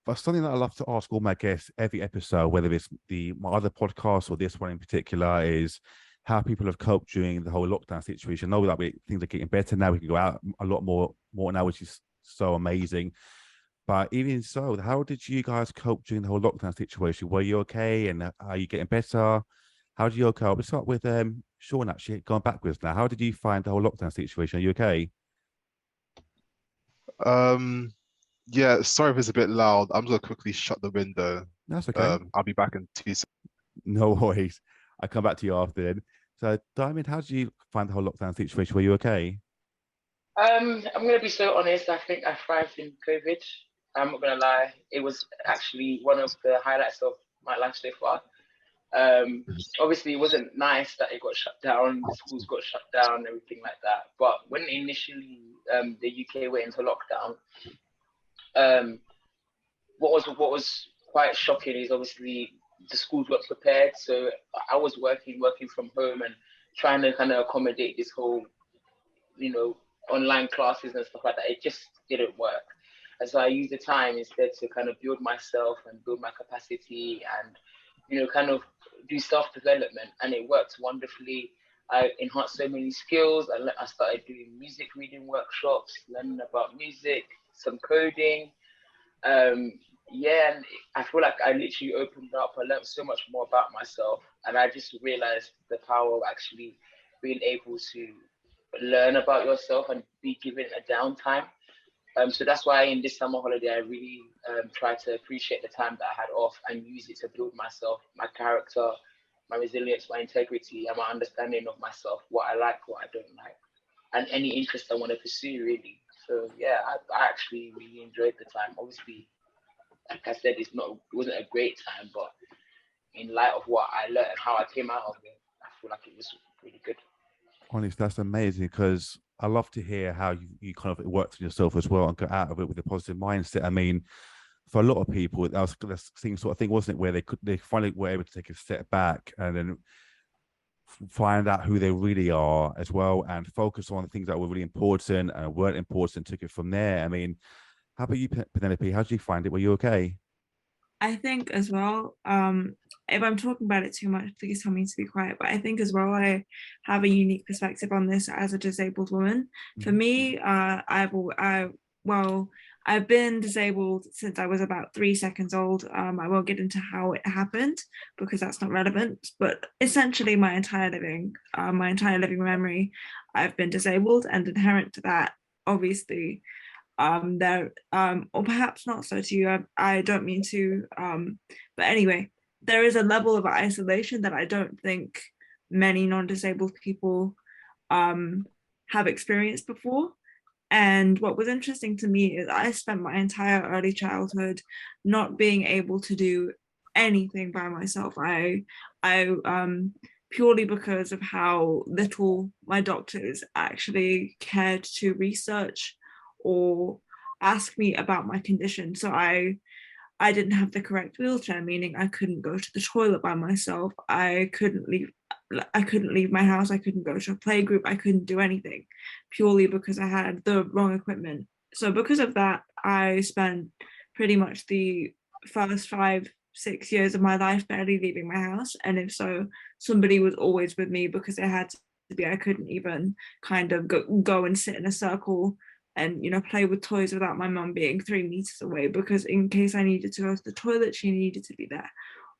But something that I love to ask all my guests every episode, whether it's my other podcast or this one in particular, is how people have coped during the whole lockdown situation. I know that things are getting better now. We can go out a lot more now, which is so amazing. But even so, how did you guys cope during the whole lockdown situation? Were you okay? And are you getting better? How did you cope? Let's start with Sean, actually, going backwards now. How did you find the whole lockdown situation? Are you okay? Um, yeah, sorry if it's a bit loud. I'm just gonna quickly shut the window. That's okay. I'll be back in 2 seconds. No worries. I'll come back to you after then. So, Diamond, how did you find the whole lockdown situation? Were you okay? I'm gonna be so honest. I think I thrived in COVID. I'm not gonna lie. It was actually one of the highlights of my life so far. Um, Obviously, it wasn't nice that it got shut down. The schools got shut down, everything like that. But when initially the UK went into lockdown, um, what was quite shocking is obviously the schools weren't prepared. So I was working from home and trying to kind of accommodate this whole, you know, online classes and stuff like that. It just didn't work. And so I used the time instead to kind of build myself and build my capacity and, kind of do self development. And it worked wonderfully. I enhanced so many skills. I started doing music reading workshops, learning about music, some coding. Um, yeah, and I feel like I literally opened up. I learned so much more about myself, and I just realized the power of actually being able to learn about yourself and be given a downtime. So that's why in this summer holiday, I really try to appreciate the time that I had off and use it to build myself, my character, my resilience, my integrity, and my understanding of myself, what I like, what I don't like, and any interest I want to pursue, really. So yeah, I actually really enjoyed the time. Obviously, like I said, it wasn't a great time, but in light of what I learned and how I came out of it, I feel like it was really good. Honestly, that's amazing because I love to hear how you kind of worked on yourself as well and got out of it with a positive mindset. I mean, for a lot of people, that was the same sort of thing, wasn't it? Where they finally were able to take a step back and then find out who they really are as well and focus on the things that were really important and weren't important, took it from there. I mean, how about you, Penelope? How did you find it? Were you okay? I think as well, if I'm talking about it too much, please tell me to be quiet. But I think as well, I have a unique perspective on this as a disabled woman. For Mhm. me, well, I've been disabled since I was about 3 seconds old. I won't get into how it happened because that's not relevant. But essentially, my entire living memory, I've been disabled, and inherent to that, obviously, there or perhaps not so to you. I don't mean to, but anyway, there is a level of isolation that I don't think many non-disabled people um have experienced before. And what was interesting to me is I spent my entire early childhood not being able to do anything by myself. I purely because of how little my doctors actually cared to research or ask me about my condition. So I didn't have the correct wheelchair, meaning I couldn't go to the toilet by myself. I couldn't leave my house. I couldn't go to a play group. I couldn't do anything purely because I had the wrong equipment. So because of that, I spent pretty much the first 5, 6 years of my life barely leaving my house. And if so, somebody was always with me because it had to be. I couldn't even kind of go and sit in a circle and play with toys without my mum being 3 meters away, because in case I needed to go to the toilet, she needed to be there.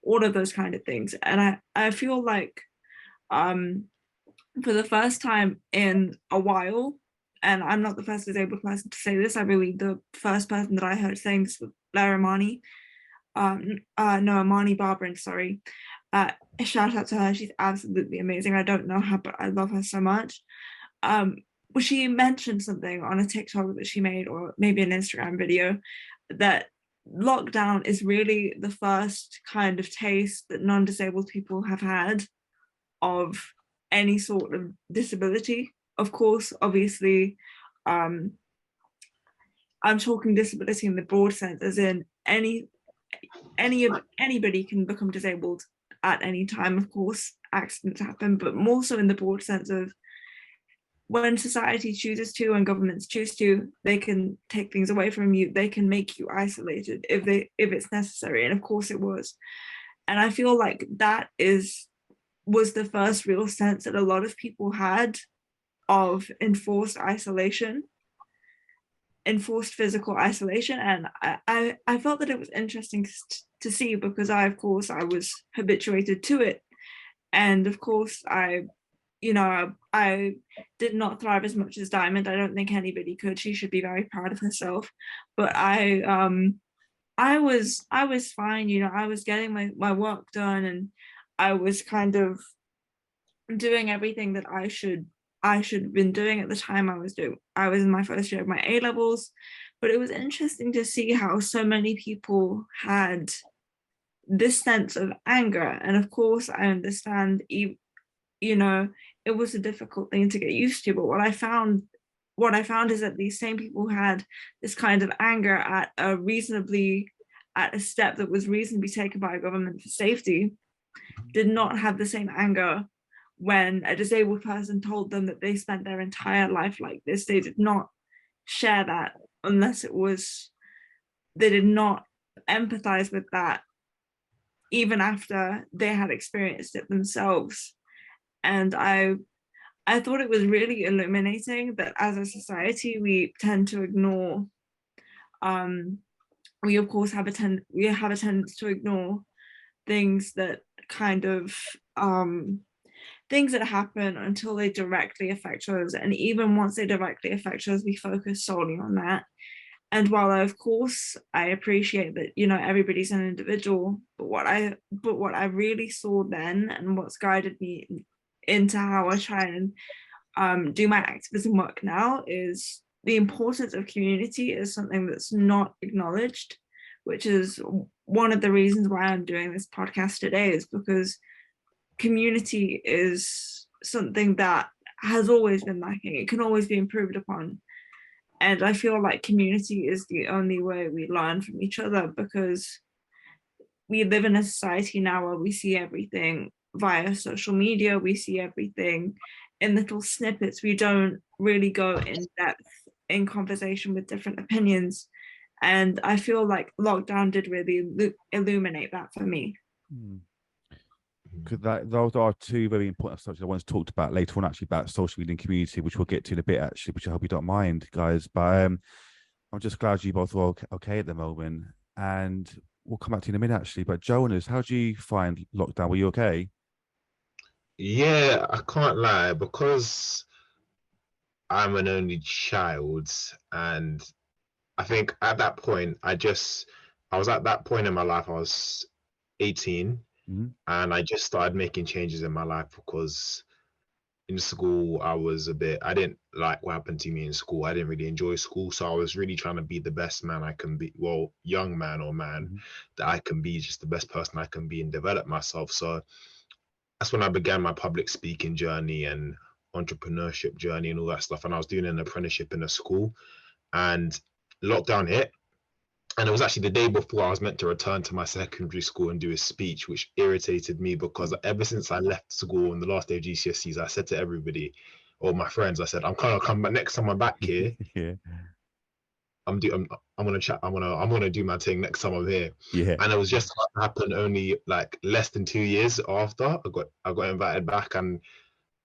All of those kind of things. And I feel like um for the first time in a while, and I'm not the first disabled person to say this, I believe the first person that I heard saying this was Lara Marnie. No, Marnie Barberin, sorry. uh Shout out to her, she's absolutely amazing. I don't know her, but I love her so much. um she mentioned something on a TikTok that she made, or maybe an Instagram video, that lockdown is really the first kind of taste that non-disabled people have had of any sort of disability. Of course, obviously, um, I'm talking disability in the broad sense, as in anybody can become disabled at any time. Of course, accidents happen, but more so in the broad sense of when society chooses to and governments choose to, they can take things away from you. They can make you isolated if it's necessary. And of course it was. And I feel like that was the first real sense that a lot of people had of enforced isolation, enforced physical isolation. And I felt that it was interesting to see, because I was habituated to it. And of course I did not thrive as much as Diamond. I don't think anybody could. She should be very proud of herself. But I was fine. I was getting my work done, and I was kind of doing everything that I should have been doing at the time. I was in my first year of my A levels. But it was interesting to see how so many people had this sense of anger. And of course I understand, it was a difficult thing to get used to. But what I found is that these same people had this kind of anger at a step that was reasonably taken by a government for safety, did not have the same anger when a disabled person told them that they spent their entire life like this. They did not share that, unless they did not empathize with that even after they had experienced it themselves. And I thought it was really illuminating that as a society we tend to ignore, we of course have a tendency to ignore things that kind of things that happen until they directly affect us. And even once they directly affect us, we focus solely on that. And while of course I appreciate that everybody's an individual, but what I really saw then, and what's guided me into how I try and do my activism work now, is the importance of community is something that's not acknowledged, which is one of the reasons why I'm doing this podcast today, is because community is something that has always been lacking. It can always be improved upon. And I feel like community is the only way we learn from each other, because we live in a society now where we see everything via social media. We see everything in little snippets. We don't really go in depth in conversation with different opinions. And I feel like lockdown did really illuminate that for me. Because those are two very important subjects I want to talk about later on, actually, about social media and community, which we'll get to in a bit, actually, which I hope you don't mind, guys. But I'm just glad you both are okay at the moment, and we'll come back to you in a minute, actually. But Jonas, how do you find lockdown? Were you okay? Yeah, I can't lie, because I'm an only child, and I think at that point, I was at that point in my life, I was 18. And I just started making changes in my life, because in school I didn't like what happened to me in school. I didn't really enjoy school, so I was really trying to be the best man I can be, well, young man or man that I can be, just the best person I can be, and develop myself. So that's when I began my public speaking journey and entrepreneurship journey and all that stuff. And I was doing an apprenticeship in a school, and lockdown hit. And it was actually the day before I was meant to return to my secondary school and do a speech, which irritated me, because ever since I left school on the last day of GCSEs, I said to everybody, or my friends, I said, I'm gonna come back next time I'm back here. Yeah. I'm gonna chat. I'm gonna do my thing next time I'm here. Yeah. And it was just happened only like less than 2 years after I got invited back. And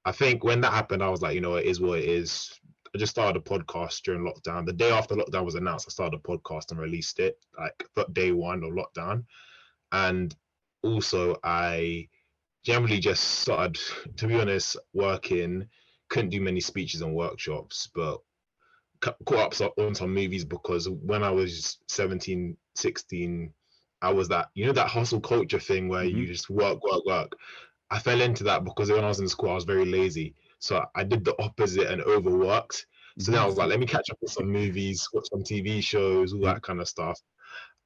I think when that happened, I was like, it is what it is. I just started a podcast during lockdown. The day after lockdown was announced, I started a podcast and released it, like day one of lockdown. And also, I generally just started, to be honest, working. Couldn't do many speeches and workshops, but caught up on some movies, because when I was 17, 16, I was that hustle culture thing where you just work. I fell into that because when I was in school, I was very lazy. So I did the opposite and overworked. So then I was like, let me catch up with some movies, watch some TV shows, all that kind of stuff.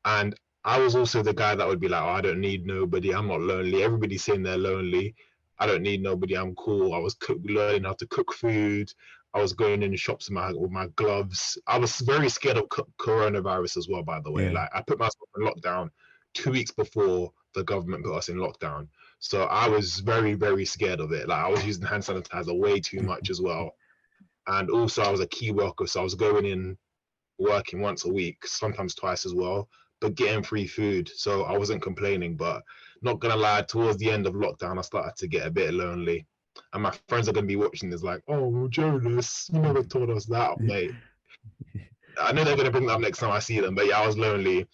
And I was also the guy that would be like, oh, I don't need nobody. I'm not lonely. Everybody's saying they're lonely. I don't need nobody. I'm cool. I was learning how to cook food. I was going in shops with my gloves. I was very scared of coronavirus as well, by the way. Yeah. Like, I put myself in lockdown 2 weeks before the government put us in lockdown. So I was very, very scared of it. Like, I was using hand sanitizer way too much as well. And also I was a key worker, so I was going in working once a week, sometimes twice as well, but getting free food. So I wasn't complaining, but not gonna lie, towards the end of lockdown, I started to get a bit lonely. And my friends are gonna be watching this like, oh, Jonas, you never told us that, mate. I know they're gonna bring that up next time I see them, but yeah, I was lonely.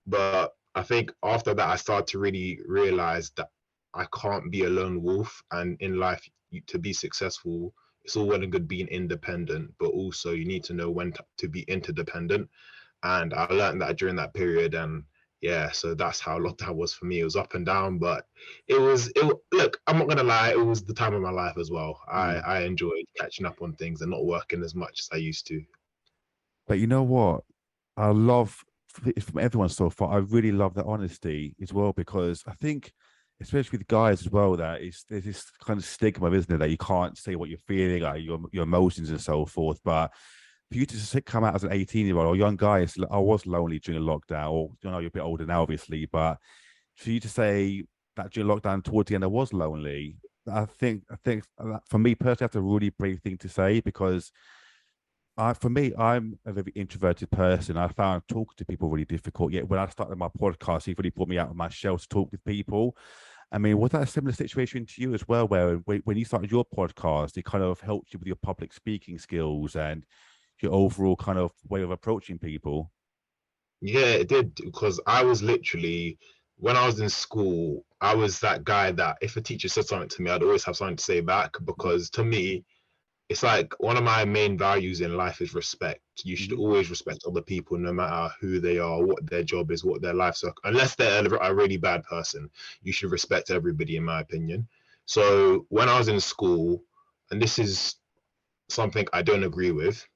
But I think after that, I started to really realize that I can't be a lone wolf. And in life, to be successful, it's all well and good being independent, but also you need to know when to be interdependent. And I learned that during that period. And yeah, so that's how lockdown was for me. It was up and down, but look, I'm not gonna lie, it was the time of my life as well. I enjoyed catching up on things and not working as much as I used to. But you know what? I love from everyone so far. I really love that honesty as well, because I think, especially with guys as well, that there's this kind of stigma, isn't it, that you can't say what you're feeling, like your emotions and so forth. But for you to just come out as an 18-year-old or young guy, I was lonely during the lockdown, or you're a bit older now, obviously, but for you to say that during lockdown towards the end I was lonely, I think for me personally, that's a really brave thing to say, because for me, I'm a very introverted person. I found talking to people really difficult. Yet when I started my podcast, it really brought me out of my shell to talk with people. I mean, was that a similar situation to you as well, where when you started your podcast, it kind of helped you with your public speaking skills and your overall kind of way of approaching people? Yeah, it did, because I was literally, when I was in school, I was that guy that if a teacher said something to me, I'd always have something to say back, because to me, it's like one of my main values in life is respect. You should always respect other people, no matter who they are, what their job is, what their life's like. Unless they're a really bad person, you should respect everybody, in my opinion. So when I was in school, and this is something I don't agree with,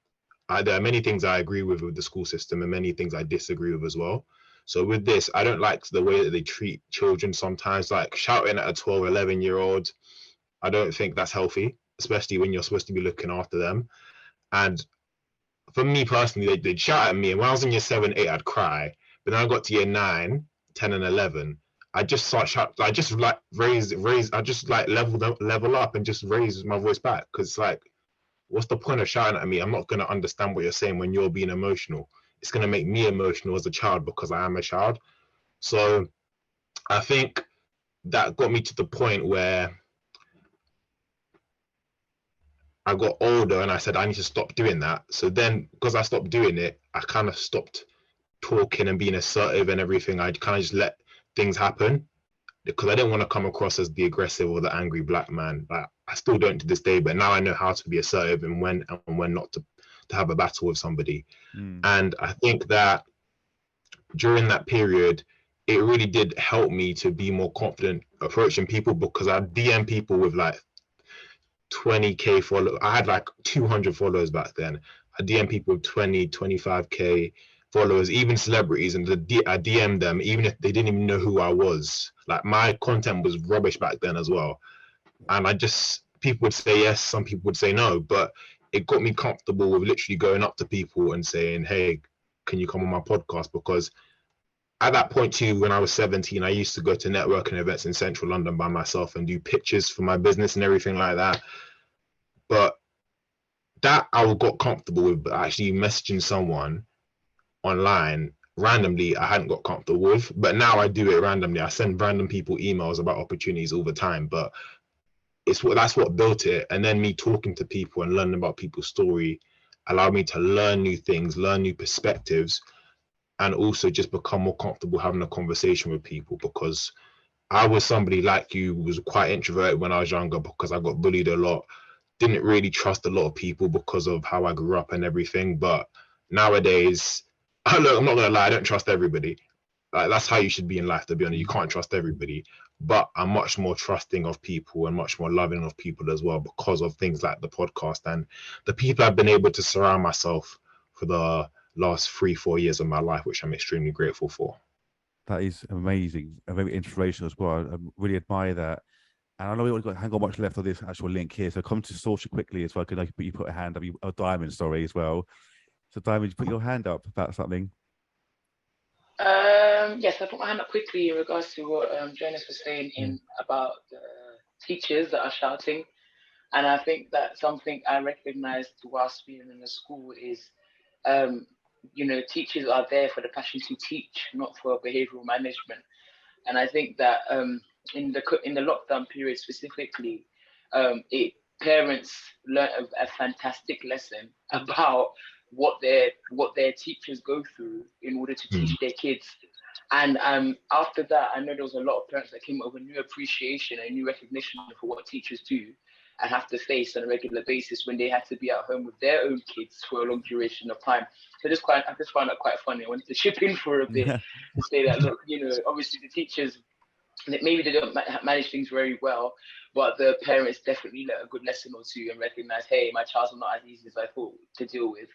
there are many things I agree with the school system and many things I disagree with as well. So with this, I don't like the way that they treat children sometimes, like shouting at a 12, 11-year-old. I don't think that's healthy, especially when you're supposed to be looking after them. And for me personally, they'd shout at me. And when I was in year 7, 8, I'd cry. But then I got to year 9, 10, and 11. I just start shout. I just like raise. I just like level up and just raise my voice back, because like, what's the point of shouting at me? I'm not going to understand what you're saying when you're being emotional. It's going to make me emotional as a child because I am a child. So I think that got me to the point where I got older and I said, I need to stop doing that. So then, because I stopped doing it, I kind of stopped talking and being assertive and everything. I kind of just let things happen, because I didn't want to come across as the aggressive or the angry black man. Like, I still don't to this day, but now I know how to be assertive and when not to have a battle with somebody. And I think that during that period, it really did help me to be more confident approaching people, because I DM people with like 20K followers. I had like 200 followers back then. I DM people with 20, 25K followers, even celebrities, and I DM'd them even if they didn't even know who I was. Like, my content was rubbish back then as well. And people would say yes, some people would say no, but it got me comfortable with literally going up to people and saying, hey, can you come on my podcast? Because at that point too, when I was 17, I used to go to networking events in central London by myself and do pitches for my business and everything like that. But that I got comfortable with, but actually messaging someone online randomly, I hadn't got comfortable with. But now I do it randomly. I send random people emails about opportunities all the time. But that's what built it. And then me talking to people and learning about people's story allowed me to learn new things, learn new perspectives, and also just become more comfortable having a conversation with people, because I was somebody like you, was quite introverted when I was younger because I got bullied a lot. Didn't really trust a lot of people because of how I grew up and everything. But nowadays, look, I'm not gonna lie, I don't trust everybody. Like, that's how you should be in life, to be honest. You can't trust everybody, but I'm much more trusting of people and much more loving of people as well, because of things like the podcast and the people I've been able to surround myself for the last 3-4 years of my life, which I'm extremely grateful for. That is amazing and very inspirational as well. I really admire that. And I know we haven't got much left of this actual link here, so come to social quickly as well. Can you put a hand up? Diamond, sorry, as well. So Diamond, you put your hand up about something. Yes, I put my hand up quickly in regards to what Jonas was saying about the teachers that are shouting. And I think that something I recognized whilst being in the school is, teachers are there for the passion to teach, not for behavioral management. And I think that in the lockdown period specifically, it parents learned a fantastic lesson about what their teachers go through in order to teach their kids. And after that, I know there was a lot of parents that came up with a new appreciation and new recognition for what teachers do and have to face on a regular basis when they have to be at home with their own kids for a long duration of time. So I just found that quite funny. I wanted to chip in for a bit to say that, look, obviously the teachers, maybe they don't manage things very well, but the parents definitely learn a good lesson or two and recognize, hey, my child's not as easy as I thought to deal with,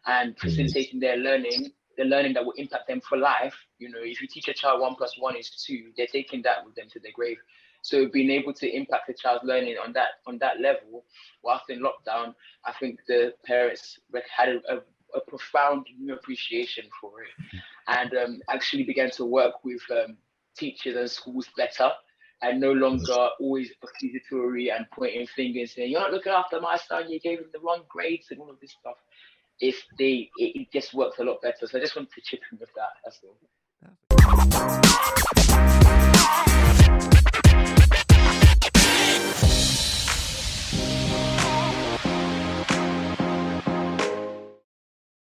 and facilitating their learning, the learning that will impact them for life. If you teach a child 1 + 1 is 2, they're taking that with them to their grave. So being able to impact the child's learning on that level, whilst in lockdown, I think the parents had a profound new appreciation for it, and actually began to work with teachers and schools better, and no longer always accusatory and pointing fingers saying, you're not looking after my son, you gave him the wrong grades and all of this stuff. It just works a lot better. So I just wanted to chip in with that. That's all.